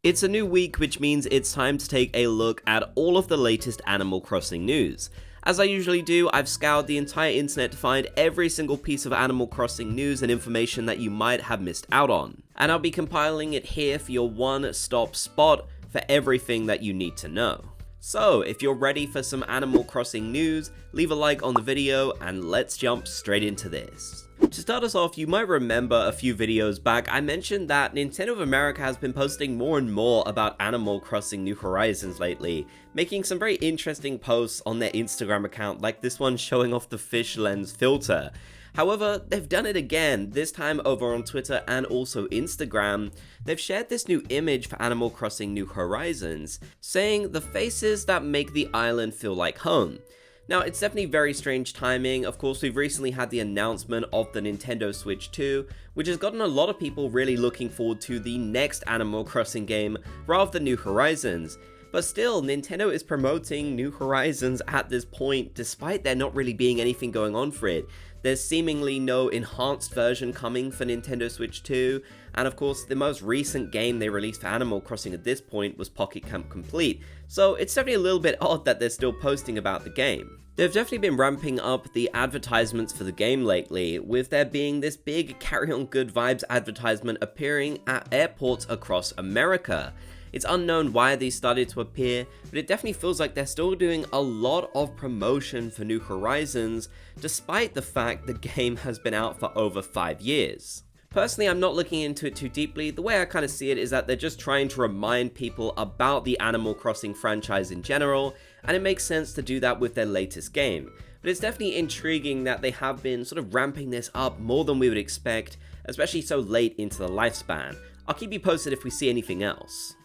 It's a new week, which means it's time to take a look at all of the latest Animal Crossing news. As I usually do, I've scoured the entire internet to find every single piece of Animal Crossing news and information that you might have missed out on. And I'll be compiling it here for your one-stop spot for everything that you need to know. So, if you're ready for some Animal Crossing news, leave a like on the video and let's jump straight into this. To start us off, you might remember a few videos back I mentioned that Nintendo of America has been posting more and more about Animal Crossing New Horizons lately, making some very interesting posts on their Instagram account, like this one showing off the fish lens filter. However, they've done it again, this time over on Twitter and also Instagram. They've shared this new image for Animal Crossing New Horizons, saying the faces that make the island feel like home. Now, it's definitely very strange timing. Of course, we've recently had the announcement of the Nintendo Switch 2, which has gotten a lot of people really looking forward to the next Animal Crossing game rather than New Horizons. But still, Nintendo is promoting New Horizons at this point, despite there not really being anything going on for it. There's seemingly no enhanced version coming for Nintendo Switch 2, and of course, the most recent game they released for Animal Crossing at this point was Pocket Camp Complete, so it's definitely a little bit odd that they're still posting about the game. They've definitely been ramping up the advertisements for the game lately, with there being this big Carry On Good Vibes advertisement appearing at airports across America. It's unknown why these started to appear, but it definitely feels like they're still doing a lot of promotion for New Horizons, despite the fact the game has been out for over 5 years. Personally, I'm not looking into it too deeply. The way I kind of see it is that they're just trying to remind people about the Animal Crossing franchise in general, and it makes sense to do that with their latest game. But it's definitely intriguing that they have been sort of ramping this up more than we would expect, especially so late into the lifespan. I'll keep you posted if we see anything else.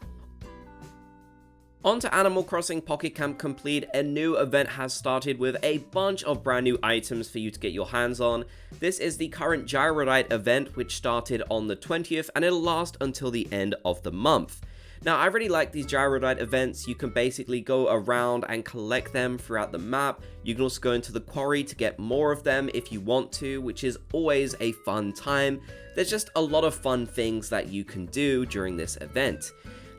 On to Animal Crossing Pocket Camp Complete, a new event has started with a bunch of brand new items for you to get your hands on. This is the current Gyrodite event, which started on the 20th, and it'll last until the end of the month. Now, I really like these Gyrodite events. You can basically go around and collect them throughout the map. You can also go into the quarry to get more of them if you want to, which is always a fun time. There's just a lot of fun things that you can do during this event.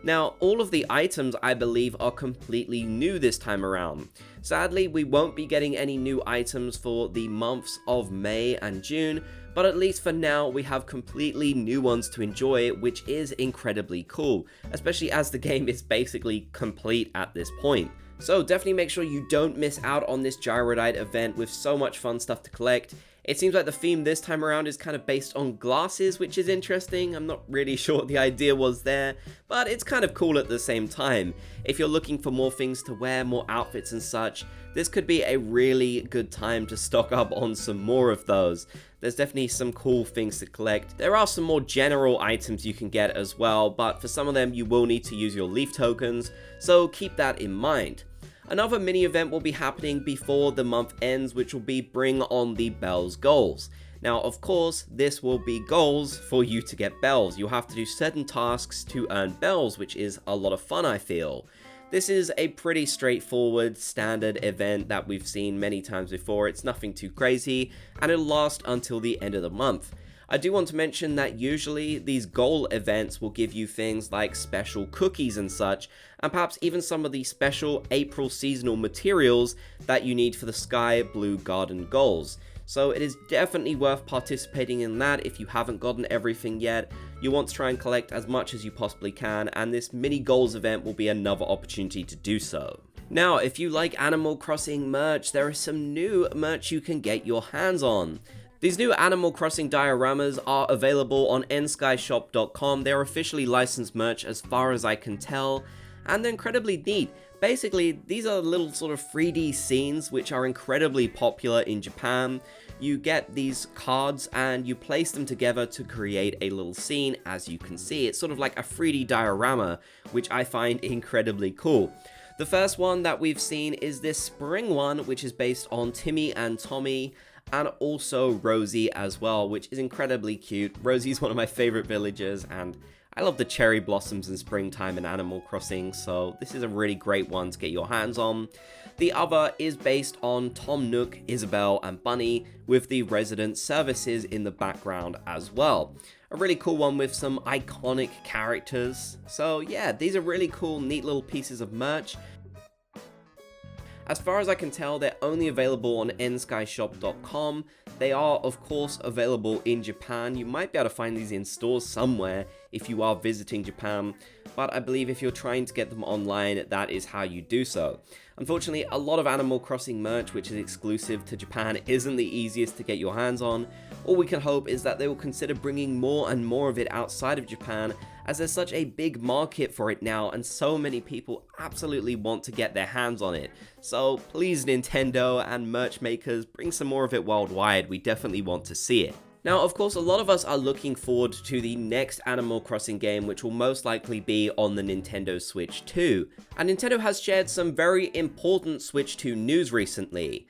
Now, all of the items, I believe, are completely new this time around. Sadly, we won't be getting any new items for the months of May and June, but at least for now, we have completely new ones to enjoy, which is incredibly cool, especially as the game is basically complete at this point. So definitely make sure you don't miss out on this Gyrodite event with so much fun stuff to collect. It seems like the theme this time around is kind of based on glasses, which is interesting. I'm not really sure what the idea was there, but it's kind of cool at the same time. If you're looking for more things to wear, more outfits and such, this could be a really good time to stock up on some more of those. There's definitely some cool things to collect. There are some more general items you can get as well, but for some of them you will need to use your leaf tokens, so keep that in mind. Another mini event will be happening before the month ends, which will be Bring on the Bells goals. Now, of course, this will be goals for you to get bells. You'll have to do certain tasks to earn bells, which is a lot of fun, I feel. This is a pretty straightforward, standard event that we've seen many times before. It's nothing too crazy, and it'll last until the end of the month. I do want to mention that usually these goal events will give you things like special cookies and such, and perhaps even some of the special April seasonal materials that you need for the Sky Blue Garden goals. So it is definitely worth participating in that if you haven't gotten everything yet. You want to try and collect as much as you possibly can, and this mini goals event will be another opportunity to do so. Now, if you like Animal Crossing merch, there is some new merch you can get your hands on. These new Animal Crossing dioramas are available on nskyshop.com. They're officially licensed merch as far as I can tell, and they're incredibly neat. Basically, these are little sort of 3D scenes which are incredibly popular in Japan. You get these cards and you place them together to create a little scene. As you can see, it's sort of like a 3D diorama, which I find incredibly cool. The first one that we've seen is this spring one, which is based on Timmy and Tommy, and also Rosie as well, which is incredibly cute. Rosie's one of my favorite villagers, and I love the cherry blossoms in springtime in Animal Crossing, so this is a really great one to get your hands on. The other is based on Tom Nook, Isabelle, and Bunny, with the resident services in the background as well. A really cool one with some iconic characters. So yeah, these are really cool, neat little pieces of merch. As far as I can tell, they're only available on nskyshop.com. They are, of course, available in Japan. You might be able to find these in stores somewhere if you are visiting Japan, but I believe if you're trying to get them online, that is how you do so. Unfortunately, a lot of Animal Crossing merch, which is exclusive to Japan, isn't the easiest to get your hands on. All we can hope is that they will consider bringing more and more of it outside of Japan, as there's such a big market for it now and so many people absolutely want to get their hands on it. So please, Nintendo and merch makers, bring some more of it worldwide. We definitely want to see it. Now, of course, a lot of us are looking forward to the next Animal Crossing game, which will most likely be on the Nintendo Switch 2. And Nintendo has shared some very important Switch 2 news recently.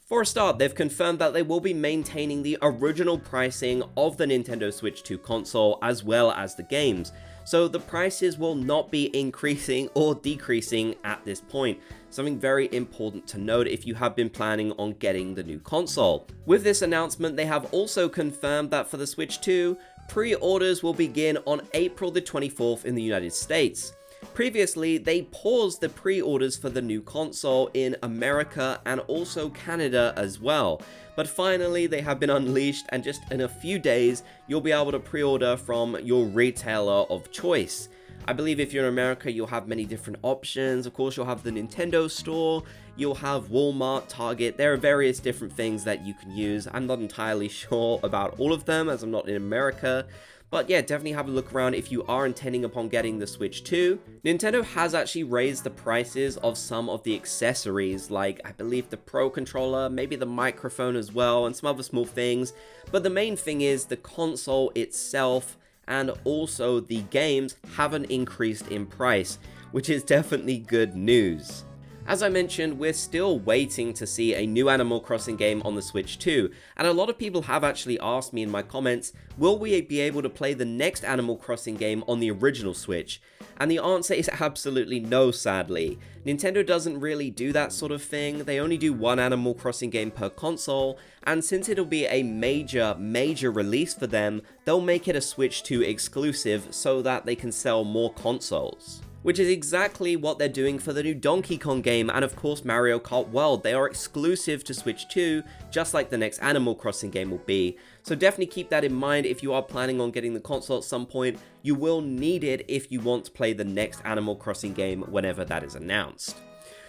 For a start, they've confirmed that they will be maintaining the original pricing of the Nintendo Switch 2 console as well as the games. So the prices will not be increasing or decreasing at this point. Something very important to note if you have been planning on getting the new console. With this announcement, they have also confirmed that for the Switch 2, pre-orders will begin on April the 24th in the United States. Previously, they paused the pre-orders for the new console in America and also Canada as well. But finally, they have been unleashed, and just in a few days, you'll be able to pre-order from your retailer of choice. I believe if you're in America, you'll have many different options. Of course, you'll have the Nintendo store, you'll have Walmart, Target. There are various different things that you can use. I'm not entirely sure about all of them as I'm not in America. But yeah, definitely have a look around if you are intending upon getting the Switch 2. Nintendo has actually raised the prices of some of the accessories, like I believe the Pro Controller, maybe the microphone as well, and some other small things. But the main thing is the console itself and also the games haven't increased in price, which is definitely good news. As I mentioned, we're still waiting to see a new Animal Crossing game on the Switch 2, and a lot of people have actually asked me in my comments, will we be able to play the next Animal Crossing game on the original Switch? And the answer is absolutely no, sadly. Nintendo doesn't really do that sort of thing. They only do one Animal Crossing game per console, and since it'll be a major release for them, they'll make it a Switch 2 exclusive so that they can sell more consoles. Which is exactly what they're doing for the new Donkey Kong game and of course Mario Kart World. They are exclusive to Switch 2, just like the next Animal Crossing game will be. So definitely keep that in mind if you are planning on getting the console at some point. You will need it if you want to play the next Animal Crossing game whenever that is announced.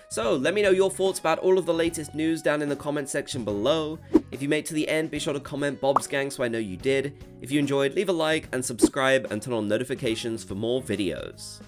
So let me know your thoughts about all of the latest news down in the comment section below. If you made it to the end, be sure to comment Bob's Gang so I know you did. If you enjoyed, leave a like and subscribe and turn on notifications for more videos.